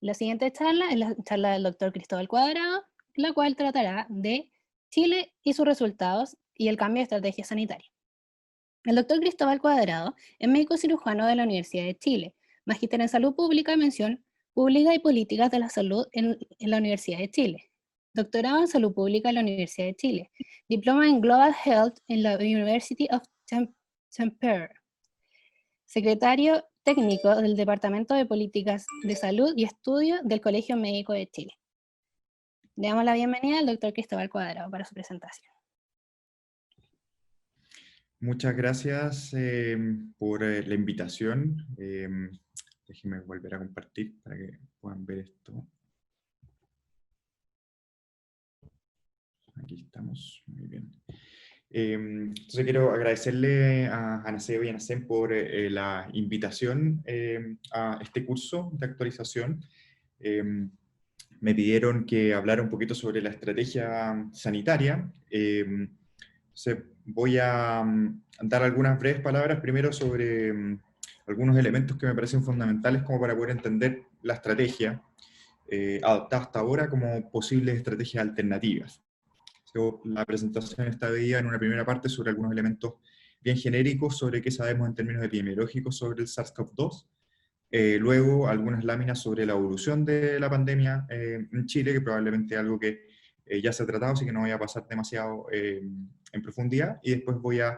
La siguiente charla es la charla del doctor Cristóbal Cuadrado, la cual tratará de Chile y sus resultados y el cambio de estrategia sanitaria. El doctor Cristóbal Cuadrado es médico cirujano de la Universidad de Chile, magíster en salud pública y mención pública y políticas de la salud en la Universidad de Chile, doctorado en salud pública en la Universidad de Chile, diploma en Global Health en la University of Tampere, secretario técnico del Departamento de Políticas de Salud y Estudio del Colegio Médico de Chile. Le damos la bienvenida al doctor Cristóbal Cuadrado para su presentación. Muchas gracias por la invitación. Déjenme volver a compartir para que puedan ver esto. Aquí estamos, muy bien. Entonces quiero agradecerle a Anaseo y Anacén por la invitación a este curso de actualización. Me pidieron que hablara un poquito sobre la estrategia sanitaria. Entonces voy a dar algunas breves palabras primero sobre algunos elementos que me parecen fundamentales como para poder entender la estrategia adoptada hasta ahora como posibles estrategias alternativas. La presentación está dividida en una primera parte sobre algunos elementos bien genéricos sobre qué sabemos en términos epidemiológicos sobre el SARS-CoV-2. Luego, algunas láminas sobre la evolución de la pandemia en Chile, que probablemente es algo que ya se ha tratado, así que no voy a pasar demasiado en profundidad. Y después voy a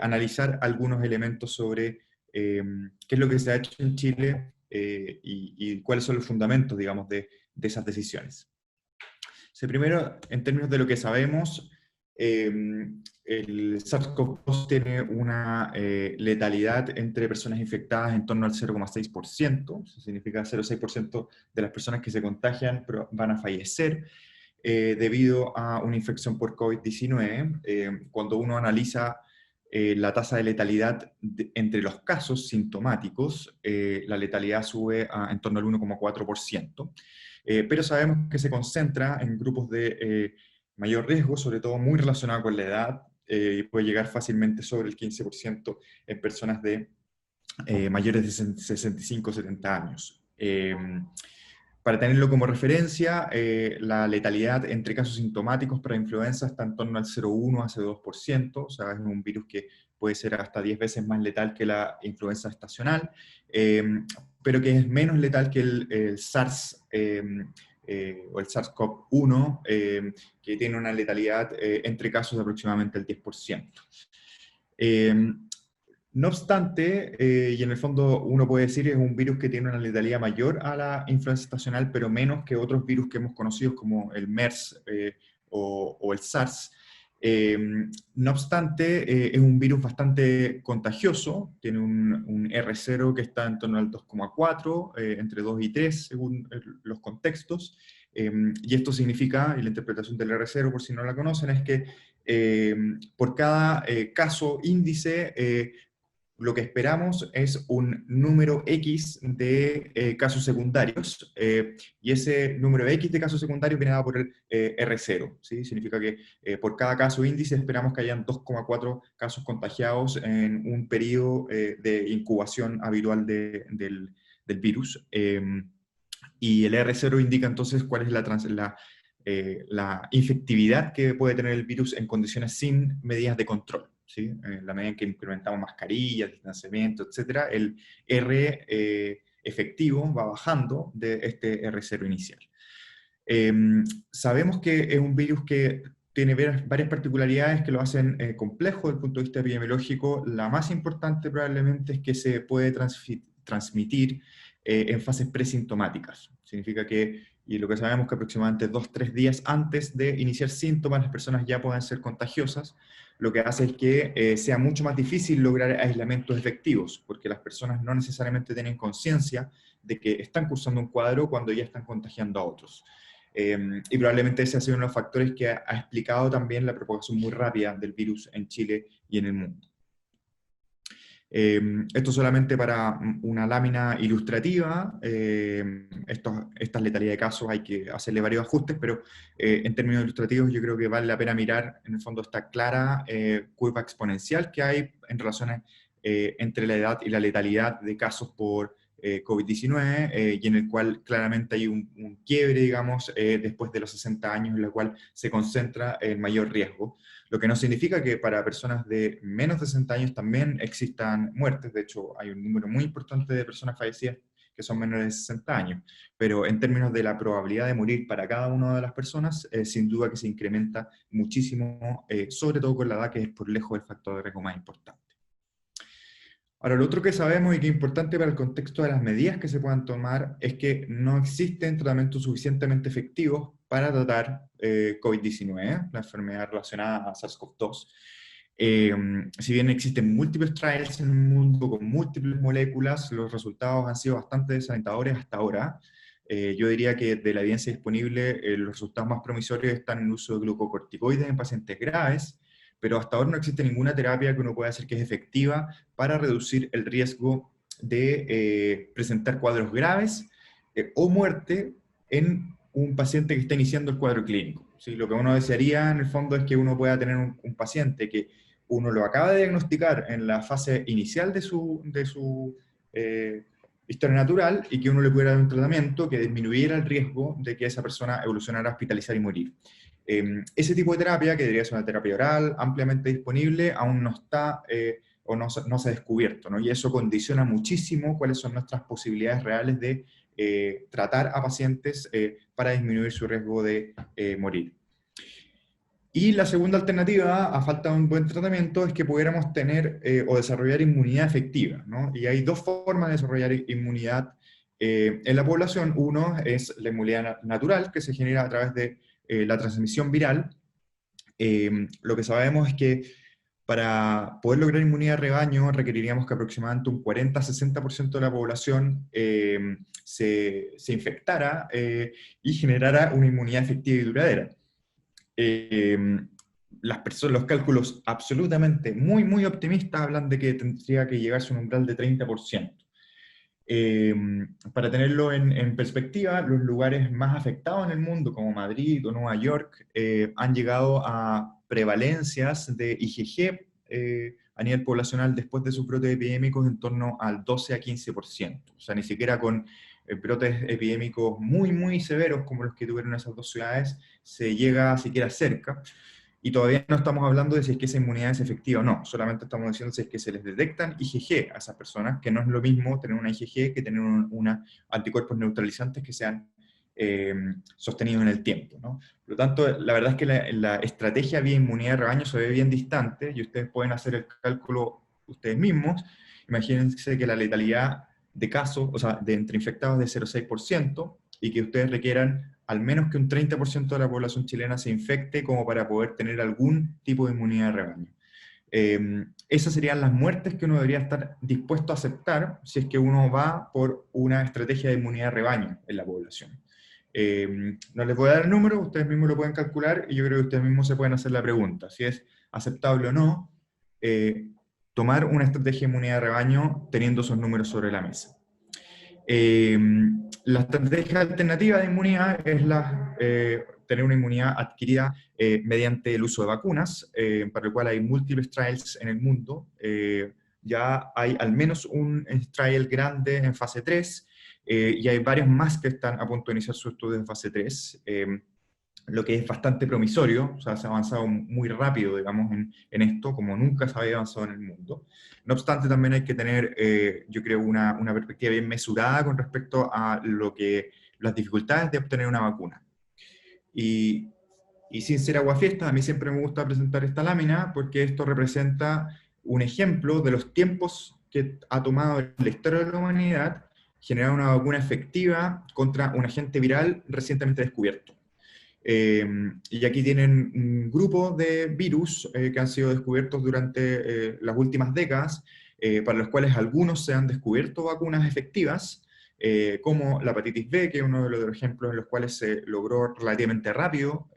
analizar algunos elementos sobre qué es lo que se ha hecho en Chile y cuáles son los fundamentos, digamos, de esas decisiones. Primero, en términos de lo que sabemos, el SARS-CoV-2 tiene una letalidad entre personas infectadas en torno al 0,6%, eso significa 0,6% de las personas que se contagian van a fallecer debido a una infección por COVID-19. Cuando uno analiza la tasa de letalidad entre los casos sintomáticos, la letalidad sube en torno al 1,4%. Pero sabemos que se concentra en grupos de mayor riesgo, sobre todo muy relacionado con la edad, y puede llegar fácilmente sobre el 15% en personas de mayores de 65 o 70 años. Para tenerlo como referencia, la letalidad entre casos sintomáticos para influenza está en torno al 0,1 a 0,2%, o sea, es un virus que puede ser hasta 10 veces más letal que la influenza estacional, pero que es menos letal que el SARS o el SARS-CoV-1, que tiene una letalidad entre casos de aproximadamente el 10%. No obstante, y en el fondo uno puede decir que es un virus que tiene una letalidad mayor a la influenza estacional, pero menos que otros virus que hemos conocido como el MERS o el SARS. No obstante, es un virus bastante contagioso, tiene un R0 que está en torno al 2,4, entre 2 y 3 según los contextos, y esto significa, y la interpretación del R0 por si no la conocen, es que por cada caso índice, lo que esperamos es un número X de casos secundarios, y ese número X de casos secundarios viene dado por el R0, ¿sí? Significa que por cada caso índice esperamos que hayan 2,4 casos contagiados en un periodo de incubación habitual del virus. Y el R0 indica entonces cuál es la infectividad que puede tener el virus en condiciones sin medidas de control. ¿Sí? En la medida en que implementamos mascarillas, distanciamiento, etc., el R efectivo va bajando de este R0 inicial. Sabemos que es un virus que tiene varias particularidades que lo hacen complejo desde el punto de vista epidemiológico. La más importante probablemente es que se puede transmitir en fases presintomáticas. Significa que, y lo que sabemos que aproximadamente 2-3 días antes de iniciar síntomas, las personas ya pueden ser contagiosas, lo que hace es que sea mucho más difícil lograr aislamientos efectivos, porque las personas no necesariamente tienen conciencia de que están cursando un cuadro cuando ya están contagiando a otros. Y probablemente ese ha sido uno de los factores que ha explicado también la propagación muy rápida del virus en Chile y en el mundo. Esto solamente para una lámina ilustrativa. Estas letalidades de casos hay que hacerle varios ajustes, pero en términos ilustrativos yo creo que vale la pena mirar en el fondo esta clara curva exponencial que hay en relación entre la edad y la letalidad de casos por COVID-19 y en el cual claramente hay un quiebre, digamos, después de los 60 años, en el cual se concentra el mayor riesgo, lo que no significa que para personas de menos de 60 años también existan muertes. De hecho, hay un número muy importante de personas fallecidas que son menores de 60 años, pero en términos de la probabilidad de morir para cada una de las personas, sin duda que se incrementa muchísimo, sobre todo con la edad, que es por lejos el factor de riesgo más importante. Ahora, lo otro que sabemos y que es importante para el contexto de las medidas que se puedan tomar es que no existen tratamientos suficientemente efectivos para tratar COVID-19, la enfermedad relacionada a SARS-CoV-2. Si bien existen múltiples trials en el mundo con múltiples moléculas, los resultados han sido bastante desalentadores hasta ahora. Yo diría que de la evidencia disponible, los resultados más promisorios están en el uso de glucocorticoides en pacientes graves, pero hasta ahora no existe ninguna terapia que uno pueda decir que es efectiva para reducir el riesgo de presentar cuadros graves o muerte en un paciente que está iniciando el cuadro clínico. ¿Sí? Lo que uno desearía en el fondo es que uno pueda tener un paciente que uno lo acaba de diagnosticar en la fase inicial de su historia natural y que uno le pudiera dar un tratamiento que disminuyera el riesgo de que esa persona evolucionara a hospitalizar y morir. Ese tipo de terapia, que debería ser una terapia oral ampliamente disponible, aún no está o no se ha descubierto, ¿no? Y eso condiciona muchísimo cuáles son nuestras posibilidades reales de tratar a pacientes para disminuir su riesgo de morir. Y la segunda alternativa, a falta de un buen tratamiento, es que pudiéramos tener o desarrollar inmunidad efectiva, ¿no? Y hay dos formas de desarrollar inmunidad en la población. Uno es la inmunidad natural, que se genera a través de la transmisión viral. Lo que sabemos es que para poder lograr inmunidad de rebaño requeriríamos que aproximadamente un 40-60% de la población se infectara y generara una inmunidad efectiva y duradera. Los cálculos absolutamente muy optimistas hablan de que tendría que llegarse a un umbral de 30%. Para tenerlo en perspectiva, los lugares más afectados en el mundo, como Madrid o Nueva York, han llegado a prevalencias de IgG a nivel poblacional después de sus brotes epidémicos en torno al 12-15%. O sea, ni siquiera con brotes epidémicos muy severos como los que tuvieron esas dos ciudades se llega siquiera cerca. Y todavía no estamos hablando de si es que esa inmunidad es efectiva o no, solamente estamos diciendo si es que se les detectan IgG a esas personas, que no es lo mismo tener una IgG que tener una anticuerpos neutralizantes que sean sostenidos en el tiempo, ¿no? Por lo tanto, la verdad es que la estrategia vía inmunidad de rebaño se ve bien distante, y ustedes pueden hacer el cálculo ustedes mismos. Imagínense que la letalidad de casos, o sea, de entre infectados es de 0,6%, y que ustedes requieran al menos que un 30% de la población chilena se infecte como para poder tener algún tipo de inmunidad de rebaño. Esas serían las muertes que uno debería estar dispuesto a aceptar si es que uno va por una estrategia de inmunidad de rebaño en la población. No les voy a dar el número, ustedes mismos lo pueden calcular, y yo creo que ustedes mismos se pueden hacer la pregunta, si es aceptable o no tomar una estrategia de inmunidad de rebaño teniendo esos números sobre la mesa. La estrategia alternativa de inmunidad es tener una inmunidad adquirida mediante el uso de vacunas, para el cual hay múltiples trials en el mundo. Ya hay al menos un trial grande en fase 3, y hay varios más que están a punto de iniciar su estudio en fase 3, lo que es bastante promisorio. O sea, se ha avanzado muy rápido, digamos, en esto, como nunca se había avanzado en el mundo. No obstante, también hay que tener, yo creo, una perspectiva bien mesurada con respecto a las dificultades de obtener una vacuna. Y sin ser aguafiestas, a mí siempre me gusta presentar esta lámina, porque esto representa un ejemplo de los tiempos que ha tomado en la historia de la humanidad generar una vacuna efectiva contra un agente viral recientemente descubierto. Y aquí tienen un grupo de virus que han sido descubiertos durante las últimas décadas, para los cuales algunos se han descubierto vacunas efectivas, como la hepatitis B, que es uno de los ejemplos en los cuales se logró relativamente rápido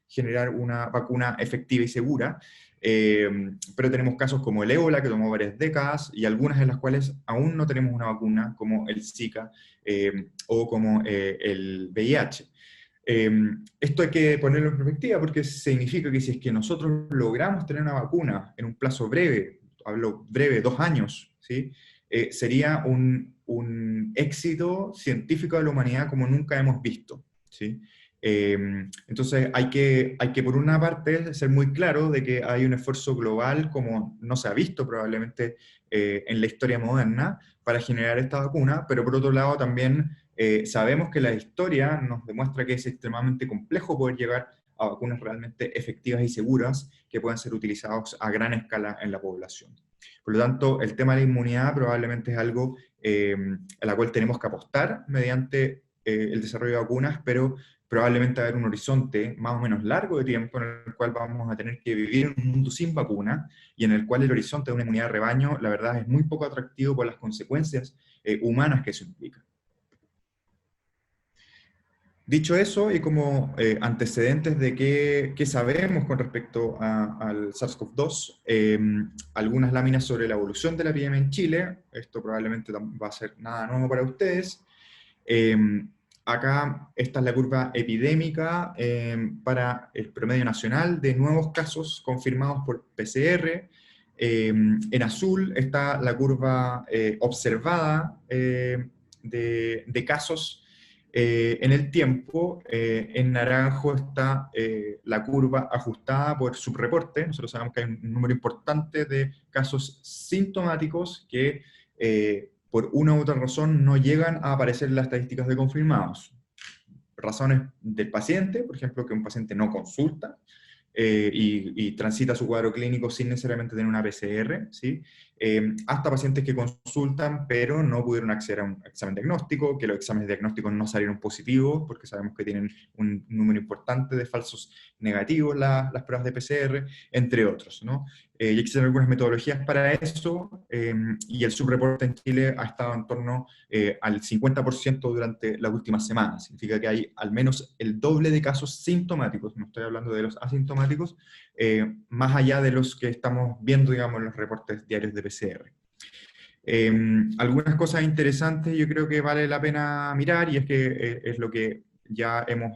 generar una vacuna efectiva y segura. Pero tenemos casos como el ébola, que tomó varias décadas, y algunas en las cuales aún no tenemos una vacuna, como el Zika o como el VIH. Esto hay que ponerlo en perspectiva, porque significa que si es que nosotros logramos tener una vacuna en un plazo breve, hablo breve, 2 años, ¿sí? sería un éxito científico de la humanidad como nunca hemos visto, ¿sí? Entonces hay que por una parte ser muy claro de que hay un esfuerzo global como no se ha visto probablemente en la historia moderna para generar esta vacuna, pero por otro lado también sabemos que la historia nos demuestra que es extremadamente complejo poder llegar a vacunas realmente efectivas y seguras que puedan ser utilizadas a gran escala en la población. Por lo tanto, el tema de la inmunidad probablemente es algo a la cual tenemos que apostar mediante el desarrollo de vacunas, pero probablemente va a haber un horizonte más o menos largo de tiempo en el cual vamos a tener que vivir en un mundo sin vacuna y en el cual el horizonte de una inmunidad de rebaño, la verdad, es muy poco atractivo por las consecuencias humanas que eso implica. Dicho eso, y como antecedentes de qué sabemos con respecto al SARS-CoV-2, algunas láminas sobre la evolución de la epidemia en Chile, esto probablemente va a ser nada nuevo para ustedes. Acá esta es la curva epidémica para el promedio nacional de nuevos casos confirmados por PCR. En azul está la curva observada de casos en el tiempo. En naranjo está la curva ajustada por subreporte. Nosotros sabemos que hay un número importante de casos sintomáticos que por una u otra razón no llegan a aparecer en las estadísticas de confirmados. Razones del paciente, por ejemplo, que un paciente no consulta y transita su cuadro clínico sin necesariamente tener una PCR, ¿sí? Hasta pacientes que consultan pero no pudieron acceder a un examen diagnóstico, que los exámenes diagnósticos no salieron positivos, porque sabemos que tienen un número importante de falsos negativos las pruebas de PCR, entre otros, ¿no? Y existen algunas metodologías para eso, y el subreporte en Chile ha estado en torno al 50% durante las últimas semanas. Significa que hay al menos el doble de casos sintomáticos, no estoy hablando de los asintomáticos, más allá de los que estamos viendo, digamos, en los reportes diarios de PCR. Algunas cosas interesantes yo creo que vale la pena mirar, y es que es lo que ya hemos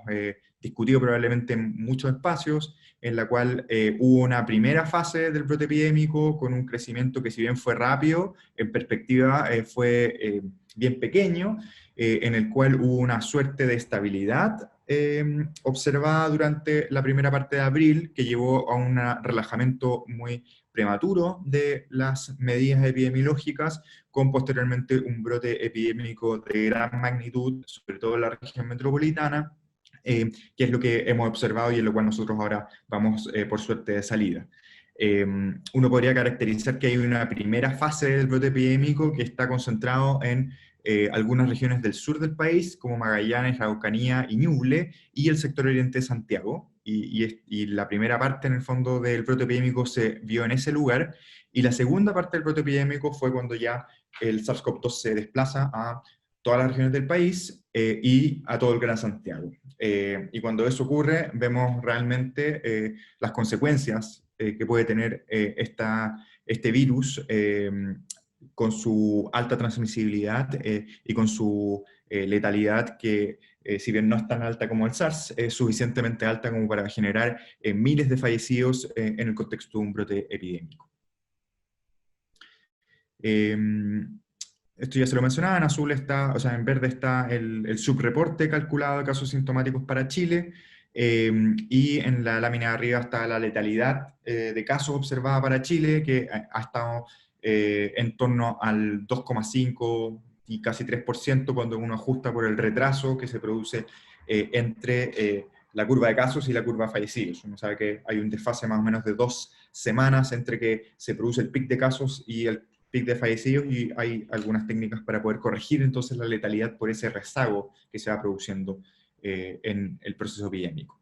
discutido probablemente en muchos espacios, en la cual hubo una primera fase del brote epidémico con un crecimiento que, si bien fue rápido, en perspectiva fue bien pequeño, en el cual hubo una suerte de estabilidad observada durante la primera parte de abril, que llevó a un relajamiento muy prematuro de las medidas epidemiológicas, con posteriormente un brote epidémico de gran magnitud, sobre todo en la región metropolitana, que es lo que hemos observado y en lo cual nosotros ahora vamos, por suerte, de salida. Uno podría caracterizar que hay una primera fase del brote epidémico que está concentrado en algunas regiones del sur del país, como Magallanes, Araucanía y Ñuble, y el sector oriente de Santiago. Y la primera parte, en el fondo, del brote epidémico se vio en ese lugar, y la segunda parte del brote epidémico fue cuando ya el SARS-CoV-2 se desplaza a todas las regiones del país y a todo el Gran Santiago. Y cuando eso ocurre, vemos realmente las consecuencias que puede tener este virus, con su alta transmisibilidad y con su letalidad que, si bien no es tan alta como el SARS, es suficientemente alta como para generar miles de fallecidos en el contexto de un brote epidémico. Esto ya se lo mencionaba, en azul está, o sea, en verde está el subreporte calculado de casos sintomáticos para Chile, y en la lámina de arriba está la letalidad de casos observada para Chile, que ha estado en torno al 2,5 y casi 3% cuando uno ajusta por el retraso que se produce entre la curva de casos y la curva de fallecidos. Uno sabe que hay un desfase más o menos de 2 semanas entre que se produce el pic de casos y el pic de fallecidos, y hay algunas técnicas para poder corregir entonces la letalidad por ese rezago que se va produciendo en el proceso epidémico.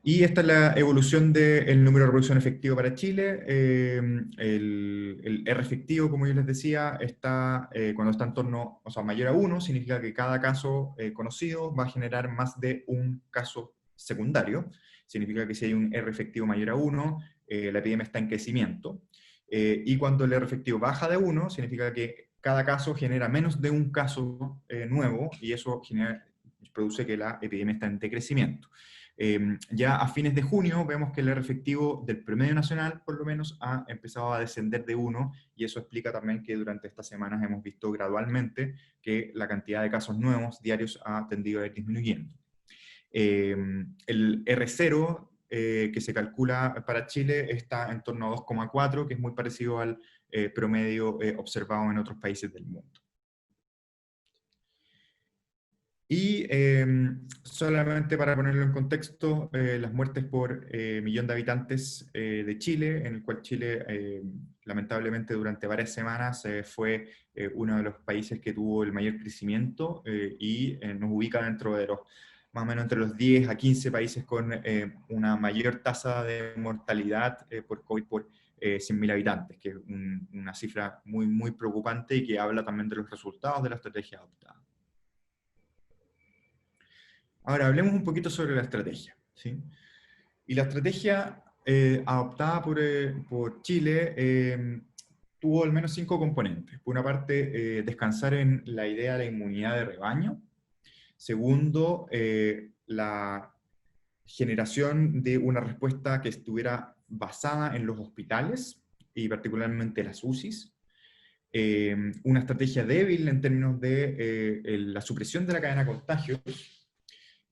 Y esta es la evolución del número de reproducción efectivo para Chile. El R efectivo, como yo les decía, está cuando está en torno, o sea, mayor a 1, significa que cada caso conocido va a generar más de un caso secundario. Significa que si hay un R efectivo mayor a 1, la epidemia está en crecimiento. Y cuando el R efectivo baja de 1, significa que cada caso genera menos de un caso nuevo, y eso produce que la epidemia está en decrecimiento. Ya a fines de junio vemos que el R efectivo del promedio nacional, por lo menos, ha empezado a descender de 1, y eso explica también que durante estas semanas hemos visto gradualmente que la cantidad de casos nuevos diarios ha tendido a ir disminuyendo. El R0, que se calcula para Chile, está en torno a 2,4, que es muy parecido al promedio observado en otros países del mundo. Y solamente para ponerlo en contexto, las muertes por millón de habitantes de Chile, en el cual Chile lamentablemente durante varias semanas fue uno de los países que tuvo el mayor crecimiento, y nos ubica dentro de los más o menos entre los 10 a 15 países con una mayor tasa de mortalidad por COVID por 100.000 habitantes, que es una cifra muy, muy preocupante y que habla también de los resultados de la estrategia adoptada. Ahora, hablemos un poquito sobre la estrategia, ¿sí? Y la estrategia adoptada por Chile tuvo al menos 5 componentes. Por una parte, descansar en la idea de la inmunidad de rebaño. Segundo, la generación de una respuesta que estuviera basada en los hospitales, y particularmente las UCIs. Una estrategia débil en términos de la supresión de la cadena de contagios,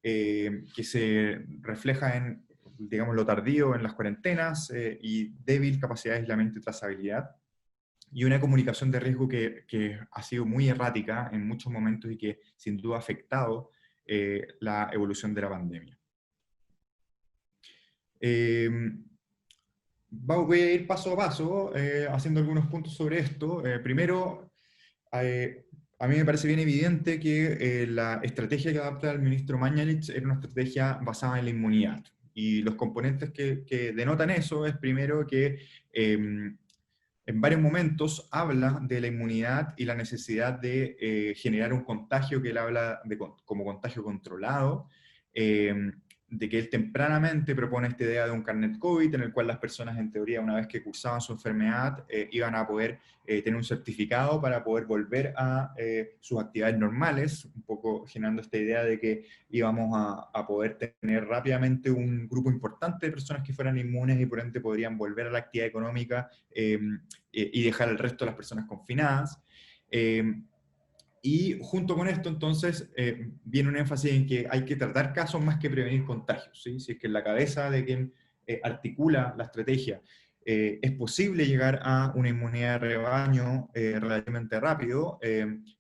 que se refleja en, digamos, lo tardío en las cuarentenas y débil capacidad de aislamiento y trazabilidad, y una comunicación de riesgo que ha sido muy errática en muchos momentos y que sin duda ha afectado la evolución de la pandemia. Voy a ir paso a paso haciendo algunos puntos sobre esto. Primero, a mí me parece bien evidente que la estrategia que adapta el ministro Mañalich era una estrategia basada en la inmunidad. Y los componentes que denotan eso es primero que en varios momentos habla de la inmunidad y la necesidad de generar un contagio que él habla de como contagio controlado, de que él tempranamente propone esta idea de un carnet COVID, en el cual las personas, en teoría, una vez que cursaban su enfermedad, iban a poder tener un certificado para poder volver a sus actividades normales, un poco generando esta idea de que íbamos a poder tener rápidamente un grupo importante de personas que fueran inmunes y por ende podrían volver a la actividad económica y dejar al resto de las personas confinadas. Y junto con esto, entonces, viene un énfasis en que hay que tratar casos más que prevenir contagios, ¿sí? Si es que en la cabeza de quien articula la estrategia es posible llegar a una inmunidad de rebaño relativamente rápido,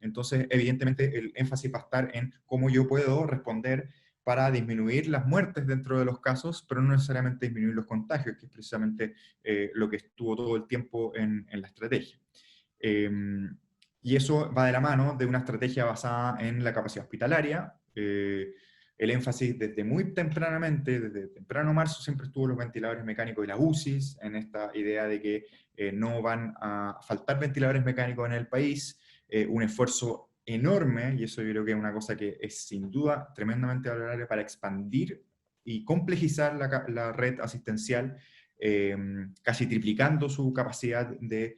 entonces, evidentemente, el énfasis va a estar en cómo yo puedo responder para disminuir las muertes dentro de los casos, pero no necesariamente disminuir los contagios, que es precisamente lo que estuvo todo el tiempo en la estrategia. Y eso va de la mano de una estrategia basada en la capacidad hospitalaria. El énfasis desde muy tempranamente, desde temprano marzo, siempre estuvo los ventiladores mecánicos y las UCIs, en esta idea de que no van a faltar ventiladores mecánicos en el país. Un esfuerzo enorme, y eso yo creo que es una cosa que es sin duda tremendamente valorable para expandir y complejizar la red asistencial, casi triplicando su capacidad de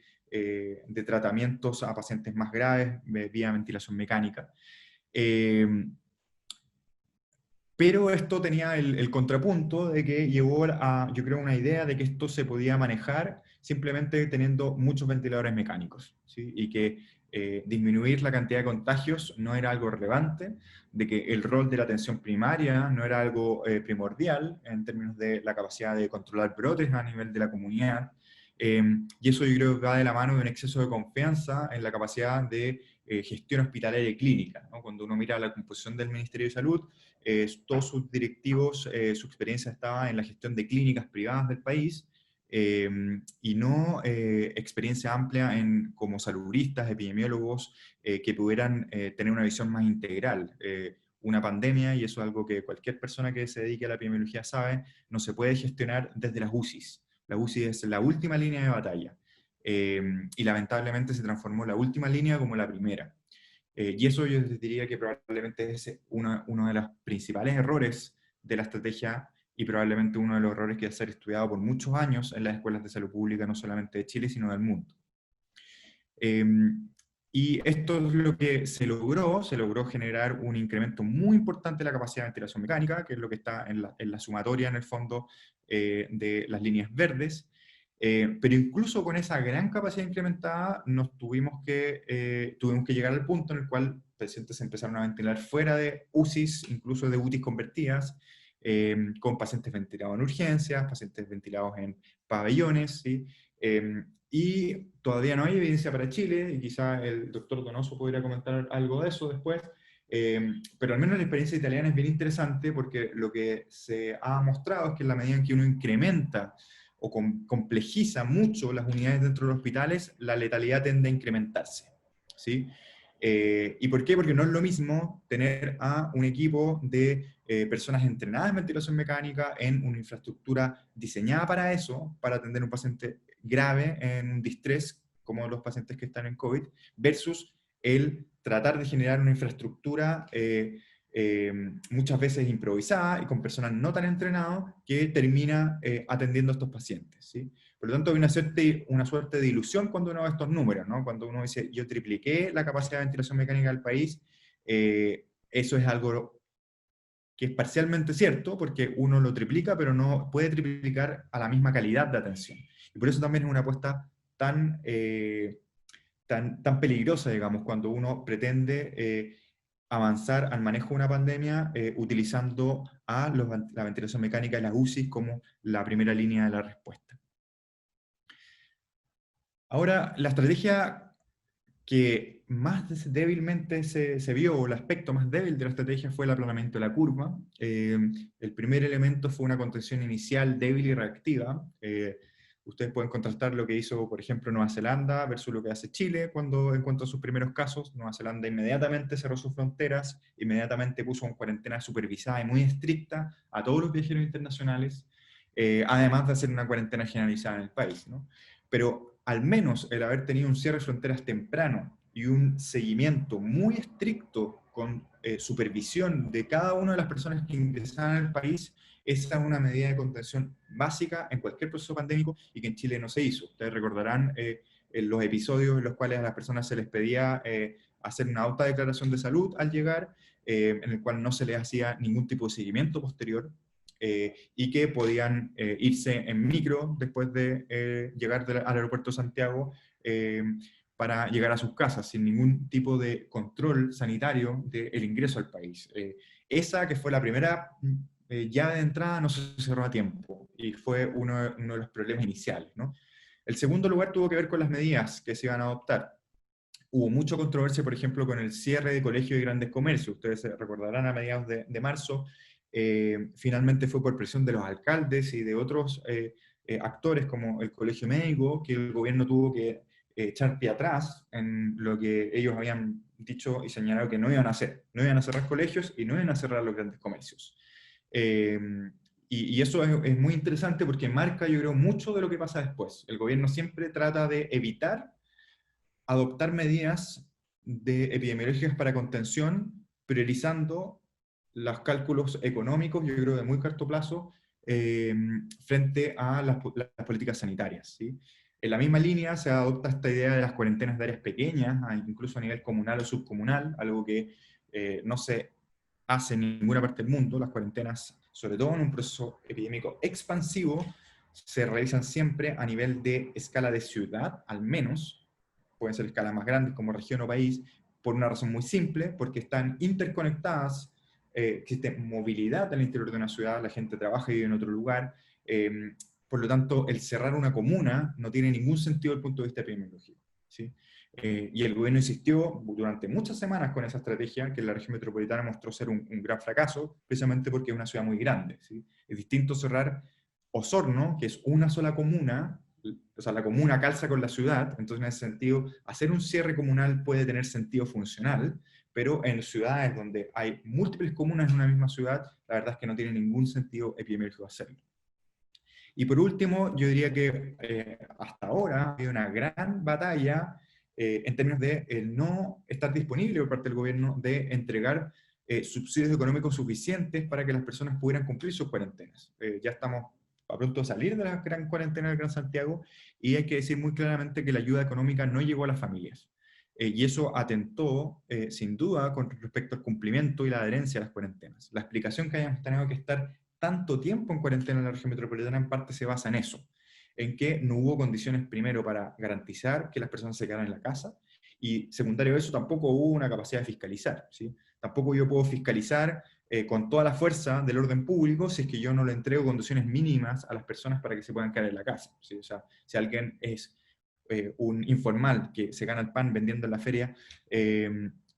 tratamientos a pacientes más graves vía ventilación mecánica. Pero esto tenía el contrapunto de que llevó a, yo creo, una idea de que esto se podía manejar simplemente teniendo muchos ventiladores mecánicos, ¿sí? Y que disminuir la cantidad de contagios no era algo relevante, de que el rol de la atención primaria no era algo primordial en términos de la capacidad de controlar brotes a nivel de la comunidad. Y eso yo creo que va de la mano de un exceso de confianza en la capacidad de gestión hospitalaria y clínica, ¿no? Cuando uno mira la composición del Ministerio de Salud, todos sus directivos, su experiencia estaba en la gestión de clínicas privadas del país, y no experiencia amplia como saludistas, epidemiólogos, que pudieran tener una visión más integral. Una pandemia, y eso es algo que cualquier persona que se dedique a la epidemiología sabe, no se puede gestionar desde las UCIs. La UCI es la última línea de batalla, y lamentablemente se transformó la última línea como la primera. Y eso yo diría que probablemente es uno de los principales errores de la estrategia, y probablemente uno de los errores que va a ser estudiado por muchos años en las escuelas de salud pública, no solamente de Chile, sino del mundo. Y esto es lo que se logró generar un incremento muy importante de la capacidad de ventilación mecánica, que es lo que está en la sumatoria, en el fondo, de las líneas verdes. Pero incluso con esa gran capacidad incrementada, tuvimos que llegar al punto en el cual pacientes se empezaron a ventilar fuera de UCIs, incluso de UTIs convertidas, con pacientes ventilados en urgencias, pacientes ventilados en pabellones, ¿sí? Y todavía no hay evidencia para Chile, y quizá el doctor Donoso podría comentar algo de eso después, pero al menos la experiencia italiana es bien interesante porque lo que se ha mostrado es que en la medida en que uno incrementa o complejiza mucho las unidades dentro de los hospitales, la letalidad tiende a incrementarse, ¿sí? ¿Y por qué? Porque no es lo mismo tener a un equipo de personas entrenadas en ventilación mecánica, en una infraestructura diseñada para eso, para atender a un paciente grave en un distrés, como los pacientes que están en COVID, versus el tratar de generar una infraestructura muchas veces improvisada y con personas no tan entrenadas que termina atendiendo a estos pacientes, ¿sí? Por lo tanto, hay una suerte de ilusión cuando uno ve estos números, ¿no? Cuando uno dice, yo tripliqué la capacidad de ventilación mecánica del país, eso es algo que es parcialmente cierto, porque uno lo triplica, pero no puede triplicar a la misma calidad de atención. Y por eso también es una apuesta tan peligrosa, digamos, cuando uno pretende avanzar al manejo de una pandemia utilizando la ventilación mecánica y las UCI como la primera línea de la respuesta. Ahora, la estrategia que más débilmente se vio, o el aspecto más débil de la estrategia fue el aplanamiento de la curva. El primer elemento fue una contención inicial débil y reactiva. Ustedes pueden contrastar lo que hizo, por ejemplo, Nueva Zelanda versus lo que hace Chile cuando encontró sus primeros casos. Nueva Zelanda inmediatamente cerró sus fronteras, inmediatamente puso en cuarentena supervisada y muy estricta a todos los viajeros internacionales, además de hacer una cuarentena generalizada en el país, ¿no? Pero al menos el haber tenido un cierre de fronteras temprano y un seguimiento muy estricto con supervisión de cada una de las personas que ingresaban al país, esa es una medida de contención básica en cualquier proceso pandémico y que en Chile no se hizo. Ustedes recordarán en los episodios en los cuales a las personas se les pedía hacer una autodeclaración de salud al llegar, en el cual no se les hacía ningún tipo de seguimiento posterior, y que podían irse en micro después de llegar al aeropuerto de Santiago para llegar a sus casas sin ningún tipo de control sanitario del ingreso al país. Esa que fue la primera llave de entrada no se cerró a tiempo y fue uno de los problemas iniciales, ¿no? El segundo lugar tuvo que ver con las medidas que se iban a adoptar. Hubo mucha controversia, por ejemplo, con el cierre de colegios y grandes comercios. Ustedes se recordarán a mediados de marzo, finalmente fue por presión de los alcaldes y de otros actores como el Colegio Médico, que el gobierno tuvo que echar pie atrás en lo que ellos habían dicho y señalado que no iban a hacer. No iban a cerrar colegios y no iban a cerrar los grandes comercios. Y eso es muy interesante porque marca, yo creo, mucho de lo que pasa después. El gobierno siempre trata de evitar adoptar medidas epidemiológicas para contención, priorizando los cálculos económicos, yo creo de muy corto plazo, frente a las políticas sanitarias, ¿sí? En la misma línea se adopta esta idea de las cuarentenas de áreas pequeñas, incluso a nivel comunal o subcomunal, algo que no se hace en ninguna parte del mundo. Las cuarentenas, sobre todo en un proceso epidémico expansivo, se realizan siempre a nivel de escala de ciudad, al menos, pueden ser escalas más grandes como región o país, por una razón muy simple, porque están interconectadas, existe movilidad al interior de una ciudad, la gente trabaja y vive en otro lugar, por lo tanto, el cerrar una comuna no tiene ningún sentido desde el punto de vista epidemiológico, ¿sí? Y el gobierno insistió durante muchas semanas con esa estrategia, que en la región metropolitana mostró ser un gran fracaso, precisamente porque es una ciudad muy grande, ¿sí? Es distinto cerrar Osorno, que es una sola comuna, o sea, la comuna calza con la ciudad, entonces en ese sentido, hacer un cierre comunal puede tener sentido funcional, pero en ciudades donde hay múltiples comunas en una misma ciudad, la verdad es que no tiene ningún sentido epidemiológico hacerlo. Y por último, yo diría que hasta ahora ha habido una gran batalla en términos de no estar disponible por parte del gobierno de entregar subsidios económicos suficientes para que las personas pudieran cumplir sus cuarentenas. Ya estamos a punto de salir de la gran cuarentena del Gran Santiago y hay que decir muy claramente que la ayuda económica no llegó a las familias. y eso atentó, sin duda, con respecto al cumplimiento y la adherencia a las cuarentenas. La explicación que hayamos tenido que estar tanto tiempo en cuarentena en la región metropolitana en parte se basa en eso, en que no hubo condiciones primero para garantizar que las personas se quedaran en la casa, y secundario a eso tampoco hubo una capacidad de fiscalizar, ¿sí? Tampoco yo puedo fiscalizar con toda la fuerza del orden público si es que yo no le entrego condiciones mínimas a las personas para que se puedan quedar en la casa, ¿sí? O sea, si alguien es un informal que se gana el pan vendiendo en la feria,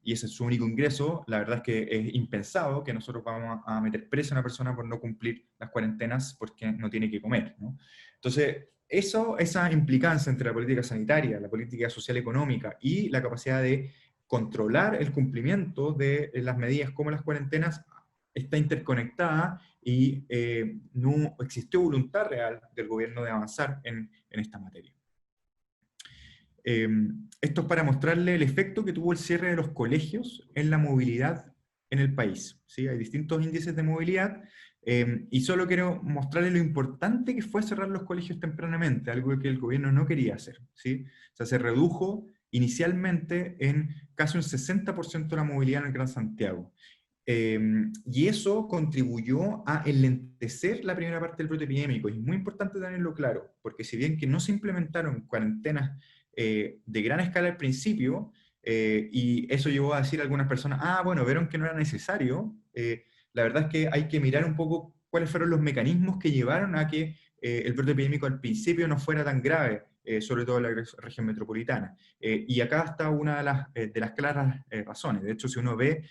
y ese es su único ingreso, la verdad es que es impensado que nosotros vamos a meter presa a una persona por no cumplir las cuarentenas porque no tiene que comer, ¿no? Entonces, esa implicancia entre la política sanitaria, la política social económica y la capacidad de controlar el cumplimiento de las medidas como las cuarentenas está interconectada, y no existió voluntad real del gobierno de avanzar en esta materia. Esto es para mostrarle el efecto que tuvo el cierre de los colegios en la movilidad en el país, ¿sí? Hay distintos índices de movilidad, y solo quiero mostrarle lo importante que fue cerrar los colegios tempranamente, algo que el gobierno no quería hacer, ¿sí? O sea, se redujo inicialmente en casi un 60% la movilidad en el Gran Santiago. Y eso contribuyó a enlentecer la primera parte del brote epidémico, y es muy importante tenerlo claro, porque si bien que no se implementaron cuarentenas de gran escala al principio, y eso llevó a decir a algunas personas, bueno, vieron que no era necesario, la verdad es que hay que mirar un poco cuáles fueron los mecanismos que llevaron a que el brote epidémico al principio no fuera tan grave, sobre todo en la región metropolitana. Y acá está una de las claras razones. De hecho, si uno ve,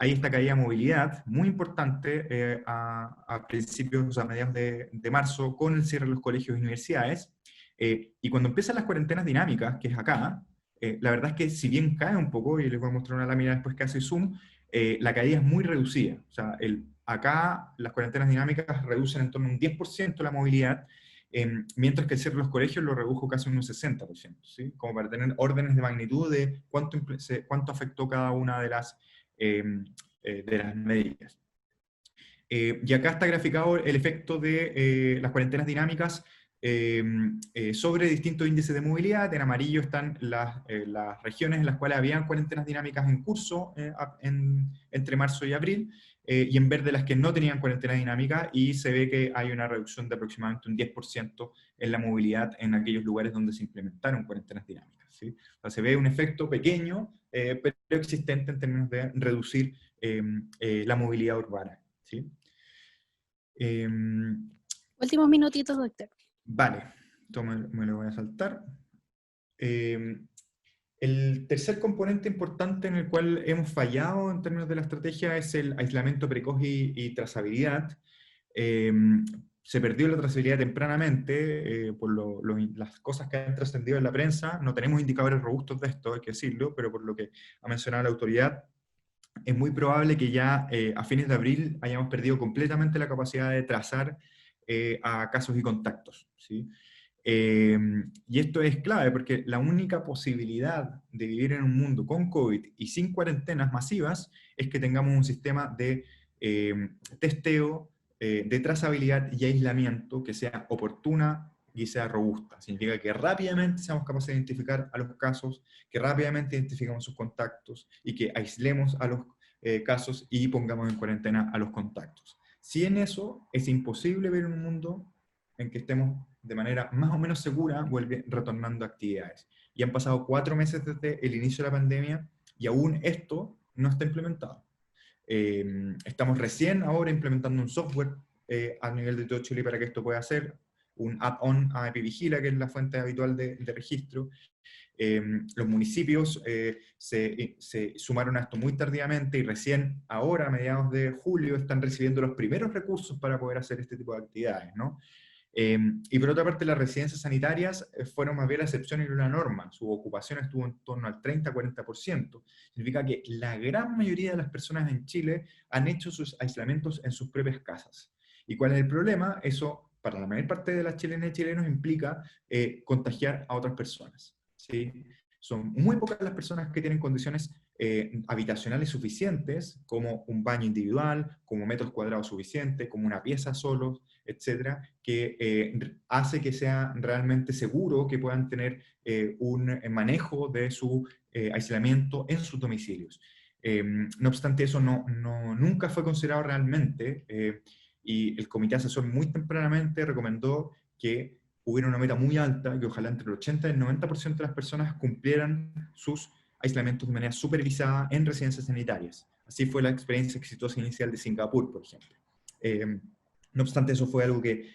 hay esta caída de movilidad muy importante a principios, o sea, a mediados de marzo, con el cierre de los colegios y universidades. Y cuando empiezan las cuarentenas dinámicas, que es acá, la verdad es que si bien cae un poco, y les voy a mostrar una lámina después que hace zoom, la caída es muy reducida. O sea, acá las cuarentenas dinámicas reducen en torno a un 10% la movilidad, mientras que el cierre de los colegios lo redujo casi un 60%, ¿sí? Como para tener órdenes de magnitud de cuánto afectó cada una de las medidas. Y acá está graficado el efecto de las cuarentenas dinámicas sobre distintos índices de movilidad. En amarillo están las regiones en las cuales habían cuarentenas dinámicas en curso entre marzo y abril, y en verde las que no tenían cuarentena dinámica, y se ve que hay una reducción de aproximadamente un 10% en la movilidad en aquellos lugares donde se implementaron cuarentenas dinámicas, ¿sí? O sea, se ve un efecto pequeño, pero existente en términos de reducir la movilidad urbana, ¿sí? Últimos minutitos, doctor. Vale, esto me lo voy a saltar. El tercer componente importante en el cual hemos fallado en términos de la estrategia es el aislamiento precoz y trazabilidad. Se perdió la trazabilidad tempranamente por las cosas que han trascendido en la prensa. No tenemos indicadores robustos de esto, hay que decirlo, pero por lo que ha mencionado la autoridad, es muy probable que ya a fines de abril hayamos perdido completamente la capacidad de trazar a casos y contactos, ¿sí? Y esto es clave porque la única posibilidad de vivir en un mundo con COVID y sin cuarentenas masivas es que tengamos un sistema de testeo, de trazabilidad y aislamiento que sea oportuna y sea robusta. Significa que rápidamente seamos capaces de identificar a los casos, que rápidamente identifiquemos sus contactos y que aislemos a los casos y pongamos en cuarentena a los contactos. Si en eso es imposible ver un mundo en que estemos de manera más o menos segura retornando a actividades. Y han pasado 4 meses desde el inicio de la pandemia y aún esto no está implementado. Estamos recién ahora implementando un software a nivel de todo Chile para que esto pueda hacer, un add-on a Epivigila, que es la fuente habitual de registro. Los municipios se sumaron a esto muy tardíamente, y recién ahora, a mediados de julio, están recibiendo los primeros recursos para poder hacer este tipo de actividades, ¿no? Y por otra parte, las residencias sanitarias fueron más bien la excepción y no la norma. Su ocupación estuvo en torno al 30-40%. Significa que la gran mayoría de las personas en Chile han hecho sus aislamientos en sus propias casas. ¿Y cuál es el problema? Eso, para la mayor parte de las chilenas y chilenos, implica contagiar a otras personas, ¿sí? Son muy pocas las personas que tienen condiciones habitacionales suficientes, como un baño individual, como metros cuadrados suficientes, como una pieza solo, etcétera, que hace que sea realmente seguro que puedan tener un manejo de su aislamiento en sus domicilios. No obstante, eso nunca fue considerado realmente, y el comité asesor muy tempranamente recomendó que hubiera una meta muy alta, que ojalá entre el 80 y el 90% de las personas cumplieran sus aislamientos de manera supervisada en residencias sanitarias. Así fue la experiencia exitosa inicial de Singapur, por ejemplo. No obstante, eso fue algo que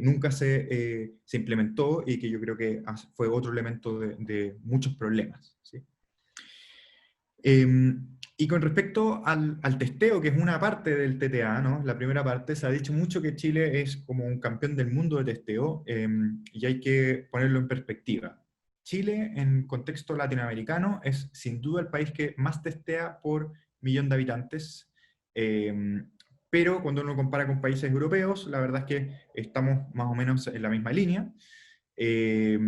nunca se implementó y que yo creo que fue otro elemento de muchos problemas, ¿sí? Y con respecto al testeo, que es una parte del TTA, ¿no? La primera parte, se ha dicho mucho que Chile es como un campeón del mundo de testeo, y hay que ponerlo en perspectiva. Chile, en contexto latinoamericano, es sin duda el país que más testea por millón de habitantes, pero cuando uno compara con países europeos, la verdad es que estamos más o menos en la misma línea. Eh,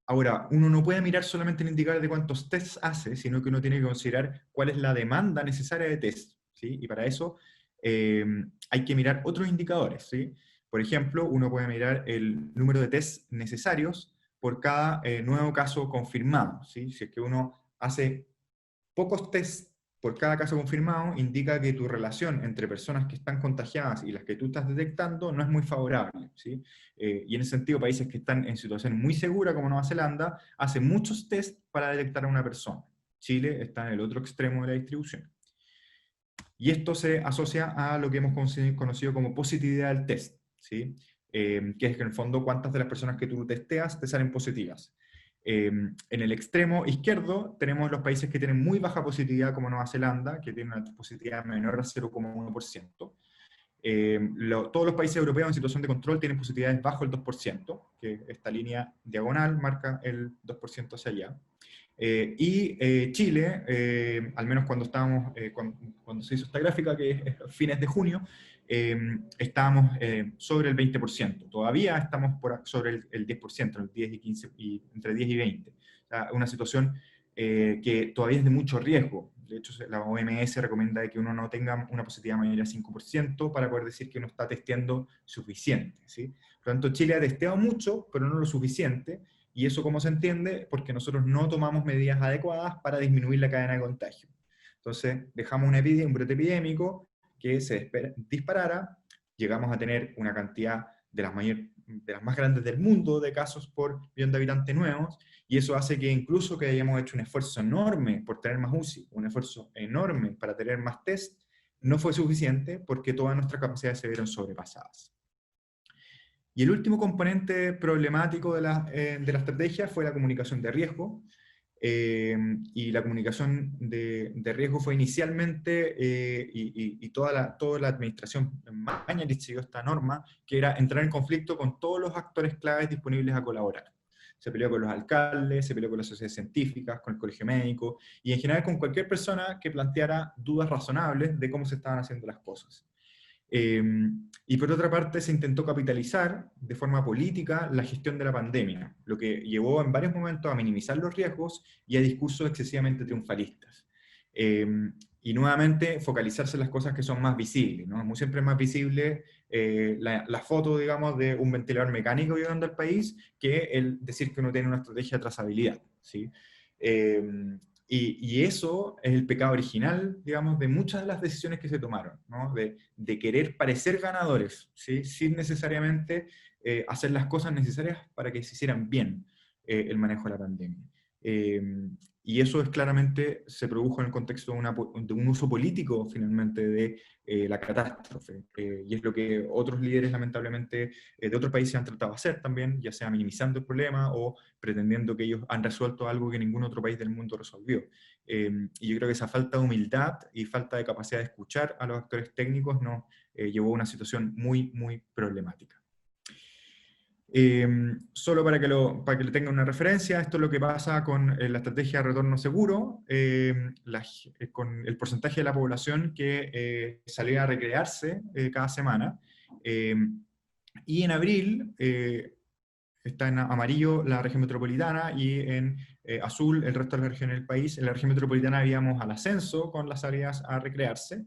Ahora, uno no puede mirar solamente el indicador de cuántos tests hace, sino que uno tiene que considerar cuál es la demanda necesaria de test, ¿sí? Y para eso hay que mirar otros indicadores, ¿sí? Por ejemplo, uno puede mirar el número de tests necesarios por cada nuevo caso confirmado, ¿sí? Si es que uno hace pocos tests por cada caso confirmado, indica que tu relación entre personas que están contagiadas y las que tú estás detectando no es muy favorable, ¿sí? Y en ese sentido, países que están en situación muy segura, como Nueva Zelanda, hacen muchos tests para detectar a una persona. Chile está en el otro extremo de la distribución. Y esto se asocia a lo que hemos conocido como positividad del test, ¿sí? Que es que en el fondo cuántas de las personas que tú testeas te salen positivas. En el extremo izquierdo tenemos los países que tienen muy baja positividad, como Nueva Zelanda, que tiene una positividad menor a 0,1%. Todos los países europeos en situación de control tienen positividades bajo el 2%, que esta línea diagonal marca el 2% hacia allá. Chile, al menos cuando estábamos, cuando se hizo esta gráfica, que es fines de junio, estábamos sobre el 20%. Todavía estamos sobre el 10%, el 10 y 15, y entre 10 y 20. O sea, una situación que todavía es de mucho riesgo. De hecho, la OMS recomienda que uno no tenga una positividad mayor al 5% para poder decir que no está testeando suficiente, ¿sí? Por lo tanto, Chile ha testeado mucho, pero no lo suficiente. ¿Y eso cómo se entiende? Porque nosotros no tomamos medidas adecuadas para disminuir la cadena de contagio. Entonces, dejamos un brote epidémico que se disparara, llegamos a tener una cantidad de las más grandes del mundo de casos por millón de habitantes nuevos, y eso hace que incluso que hayamos hecho un esfuerzo enorme por tener más UCI, un esfuerzo enorme para tener más test, no fue suficiente porque todas nuestras capacidades se vieron sobrepasadas. Y el último componente problemático de la estrategia fue la comunicación de riesgo. Y la comunicación de riesgo fue inicialmente, y toda la administración Mañalich siguió esta norma, que era entrar en conflicto con todos los actores claves disponibles a colaborar. Se peleó con los alcaldes, se peleó con las sociedades científicas, con el colegio médico, y en general con cualquier persona que planteara dudas razonables de cómo se estaban haciendo las cosas. Y por otra parte se intentó capitalizar de forma política la gestión de la pandemia, lo que llevó en varios momentos a minimizar los riesgos y a discursos excesivamente triunfalistas. Y nuevamente focalizarse en las cosas que son más visibles, ¿no? Muy siempre es más visible la foto, digamos, de un ventilador mecánico llegando al país que el decir que uno tiene una estrategia de trazabilidad, ¿sí? Y eso es el pecado original, digamos, de muchas de las decisiones que se tomaron, ¿no? De querer parecer ganadores, ¿sí? Sin necesariamente hacer las cosas necesarias para que se hicieran bien el manejo de la pandemia. Y eso es claramente, se produjo en el contexto de un uso político, finalmente, de la catástrofe. Y es lo que otros líderes, lamentablemente, de otros países han tratado de hacer también, ya sea minimizando el problema o pretendiendo que ellos han resuelto algo que ningún otro país del mundo resolvió. Y yo creo que esa falta de humildad y falta de capacidad de escuchar a los actores técnicos nos llevó a una situación muy, muy problemática. Solo para que le tengan una referencia, esto es lo que pasa con la estrategia de retorno seguro, con el porcentaje de la población que salía a recrearse cada semana. Y en abril, está en amarillo la región metropolitana y en azul el resto de las regiones del país. En la región metropolitana íbamos al ascenso con las salidas a recrearse.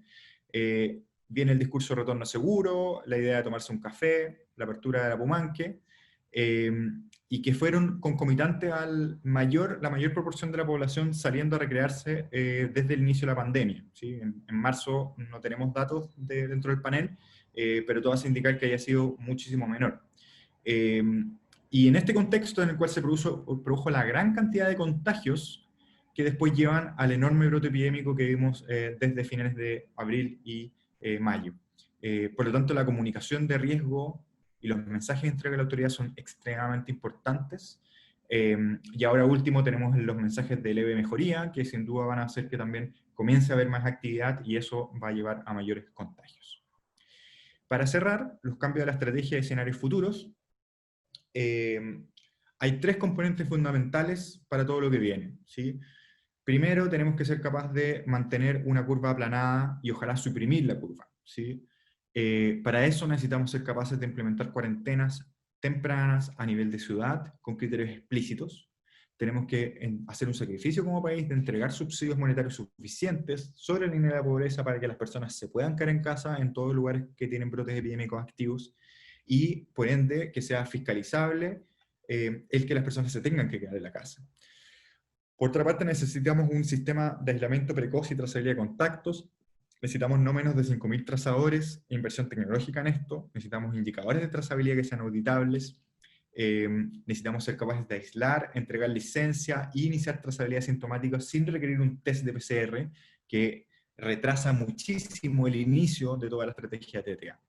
Viene el discurso de retorno seguro, la idea de tomarse un café, la apertura de la Pumanque, y que fueron concomitantes a la mayor proporción de la población saliendo a recrearse desde el inicio de la pandemia. ¿Sí? En marzo no tenemos datos dentro del panel, pero todo hace indicar que haya sido muchísimo menor. Y en este contexto en el cual se produjo la gran cantidad de contagios que después llevan al enorme brote epidémico que vimos desde finales de abril y mayo. Por lo tanto, la comunicación de riesgo y los mensajes de entrega a la autoridad son extremadamente importantes. Y ahora último tenemos los mensajes de leve mejoría, que sin duda van a hacer que también comience a haber más actividad y eso va a llevar a mayores contagios. Para cerrar, los cambios de la estrategia de escenarios futuros. Hay tres componentes fundamentales para todo lo que viene, ¿sí? Primero, tenemos que ser capaces de mantener una curva aplanada y ojalá suprimir la curva, ¿sí? Para eso necesitamos ser capaces de implementar cuarentenas tempranas a nivel de ciudad con criterios explícitos. Tenemos que hacer un sacrificio como país de entregar subsidios monetarios suficientes sobre la línea de la pobreza para que las personas se puedan quedar en casa en todos los lugares que tienen brotes epidémicos activos y, por ende, que sea fiscalizable el que las personas se tengan que quedar en la casa. Por otra parte, necesitamos un sistema de aislamiento precoz y trazabilidad de contactos. Necesitamos no menos de 5.000 trazadores e inversión tecnológica en esto. Necesitamos indicadores de trazabilidad que sean auditables. Necesitamos ser capaces de aislar, entregar licencia e iniciar trazabilidad sintomática sin requerir un test de PCR que retrasa muchísimo el inicio de toda la estrategia de TTA.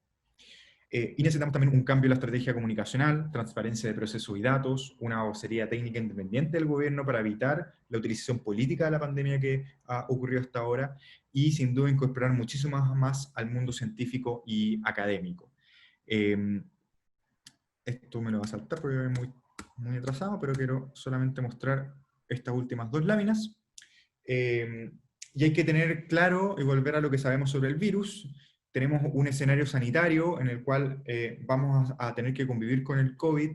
Y necesitamos también un cambio en la estrategia comunicacional, transparencia de procesos y datos, una vocería técnica independiente del gobierno para evitar la utilización política de la pandemia que ha ocurrido hasta ahora, y sin duda incorporar muchísimo más al mundo científico y académico. Esto me lo va a saltar porque voy muy atrasado, pero quiero solamente mostrar estas últimas dos láminas. Y hay que tener claro y volver a lo que sabemos sobre el virus. Tenemos un escenario sanitario en el cual vamos a tener que convivir con el COVID,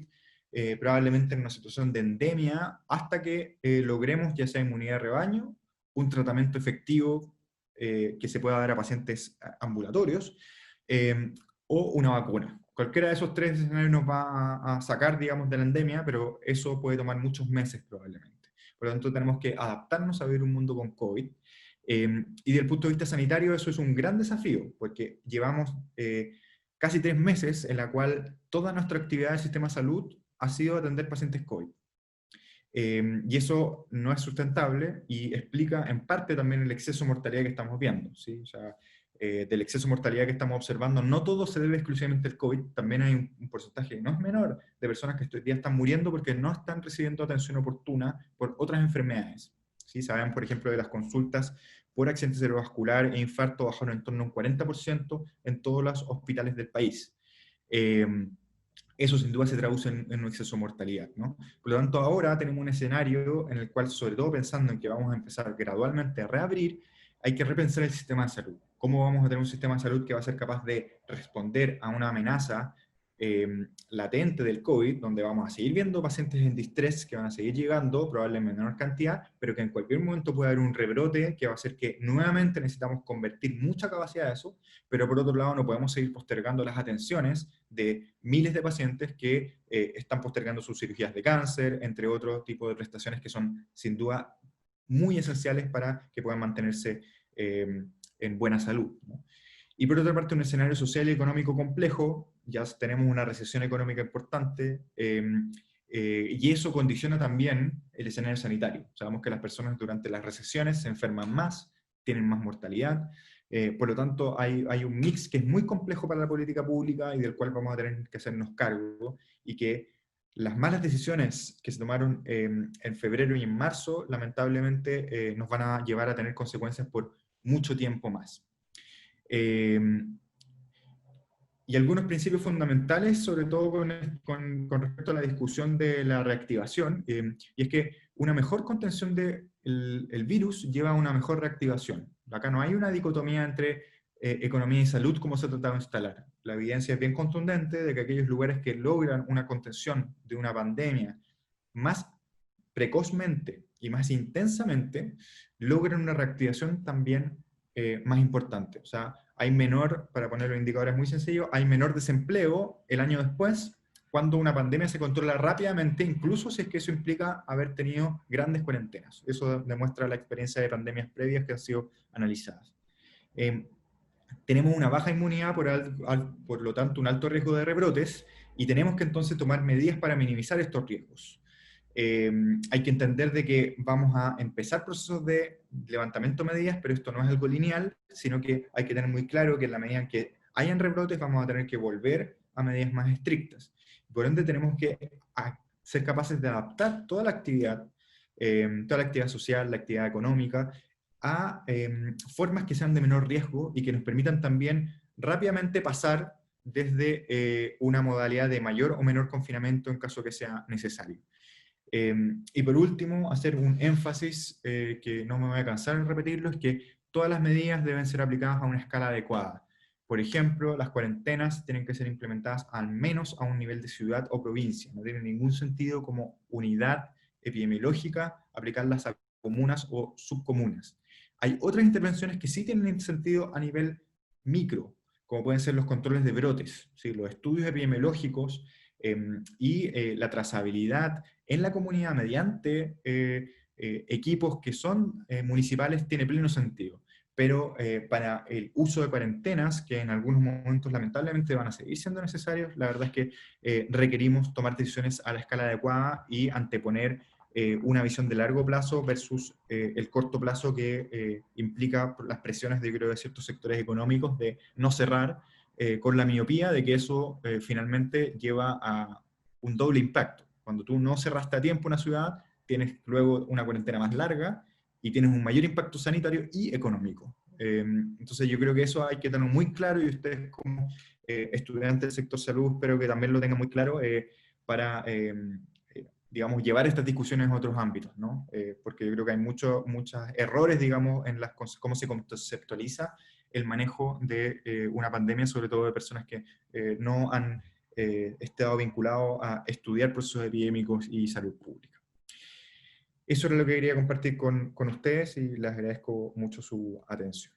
probablemente en una situación de endemia, hasta que logremos, ya sea inmunidad de rebaño, un tratamiento efectivo que se pueda dar a pacientes ambulatorios, o una vacuna. Cualquiera de esos tres escenarios nos va a sacar, digamos, de la endemia, pero eso puede tomar muchos meses probablemente. Por lo tanto, tenemos que adaptarnos a vivir un mundo con COVID. Y desde el punto de vista sanitario eso es un gran desafío, porque llevamos casi 3 meses en la cual toda nuestra actividad del sistema de salud ha sido atender pacientes COVID. Y eso no es sustentable y explica en parte también el exceso de mortalidad que estamos viendo, ¿sí? O sea, del exceso de mortalidad que estamos observando, no todo se debe exclusivamente al COVID, también hay un porcentaje que no es menor de personas que hoy día están muriendo porque no están recibiendo atención oportuna por otras enfermedades. ¿Sí? Saben, por ejemplo, de las consultas por accidente cerebrovascular e infarto bajaron en torno a un 40% en todos los hospitales del país. Eso sin duda se traduce en un exceso de mortalidad, ¿no? Por lo tanto, ahora tenemos un escenario en el cual, sobre todo pensando en que vamos a empezar gradualmente a reabrir, hay que repensar el sistema de salud. ¿Cómo vamos a tener un sistema de salud que va a ser capaz de responder a una amenaza latente del COVID, donde vamos a seguir viendo pacientes en distrés que van a seguir llegando, probablemente en menor cantidad, pero que en cualquier momento puede haber un rebrote que va a hacer que nuevamente necesitamos convertir mucha capacidad de eso, pero por otro lado no podemos seguir postergando las atenciones de miles de pacientes que están postergando sus cirugías de cáncer, entre otros tipos de prestaciones que son sin duda muy esenciales para que puedan mantenerse en buena salud, ¿no? Y por otra parte, un escenario social y económico complejo, ya tenemos una recesión económica importante, y eso condiciona también el escenario sanitario. Sabemos que las personas durante las recesiones se enferman más, tienen más mortalidad, por lo tanto hay un mix que es muy complejo para la política pública y del cual vamos a tener que hacernos cargo, y que las malas decisiones que se tomaron en febrero y en marzo, lamentablemente nos van a llevar a tener consecuencias por mucho tiempo más. Y algunos principios fundamentales, sobre todo con respecto a la discusión de la reactivación, y es que una mejor contención del virus lleva a una mejor reactivación. Acá no hay una dicotomía entre economía y salud, como se ha tratado de instalar. La evidencia es bien contundente de que aquellos lugares que logran una contención de una pandemia más precozmente y más intensamente, logran una reactivación también más importante. O sea, hay menor, para poner los indicadores muy sencillos, hay menor desempleo el año después cuando una pandemia se controla rápidamente, incluso si es que eso implica haber tenido grandes cuarentenas. Eso demuestra la experiencia de pandemias previas que han sido analizadas. Tenemos una baja inmunidad, por lo tanto un alto riesgo de rebrotes, y tenemos que entonces tomar medidas para minimizar estos riesgos. Hay que entender de que vamos a empezar procesos de levantamiento de medidas, pero esto no es algo lineal, sino que hay que tener muy claro que en la medida en que hayan rebrotes vamos a tener que volver a medidas más estrictas. Por ende tenemos que ser capaces de adaptar toda la actividad social, la actividad económica, a formas que sean de menor riesgo y que nos permitan también rápidamente pasar desde una modalidad de mayor o menor confinamiento en caso que sea necesario. Y por último, hacer un énfasis que no me voy a cansar en repetirlo, es que todas las medidas deben ser aplicadas a una escala adecuada. Por ejemplo, las cuarentenas tienen que ser implementadas al menos a un nivel de ciudad o provincia. No tiene ningún sentido como unidad epidemiológica aplicarlas a comunas o subcomunas. Hay otras intervenciones que sí tienen sentido a nivel micro, como pueden ser los controles de brotes, ¿sí? Los estudios epidemiológicos y la trazabilidad en la comunidad mediante equipos que son municipales tiene pleno sentido. Pero para el uso de cuarentenas, que en algunos momentos lamentablemente van a seguir siendo necesarios, la verdad es que requerimos tomar decisiones a la escala adecuada y anteponer una visión de largo plazo versus el corto plazo que implica las presiones de, creo, de ciertos sectores económicos de no cerrar, con la miopía de que eso finalmente lleva a un doble impacto. Cuando tú no cerraste a tiempo una ciudad, tienes luego una cuarentena más larga y tienes un mayor impacto sanitario y económico. Entonces yo creo que eso hay que tenerlo muy claro, y ustedes como estudiantes del sector salud espero que también lo tengan muy claro para, digamos, llevar estas discusiones a otros ámbitos, ¿no? Porque yo creo que hay muchos errores, digamos, en cómo se conceptualiza el manejo de una pandemia, sobre todo de personas que no han estado vinculados a estudiar procesos epidémicos y salud pública. Eso era lo que quería compartir con ustedes y les agradezco mucho su atención.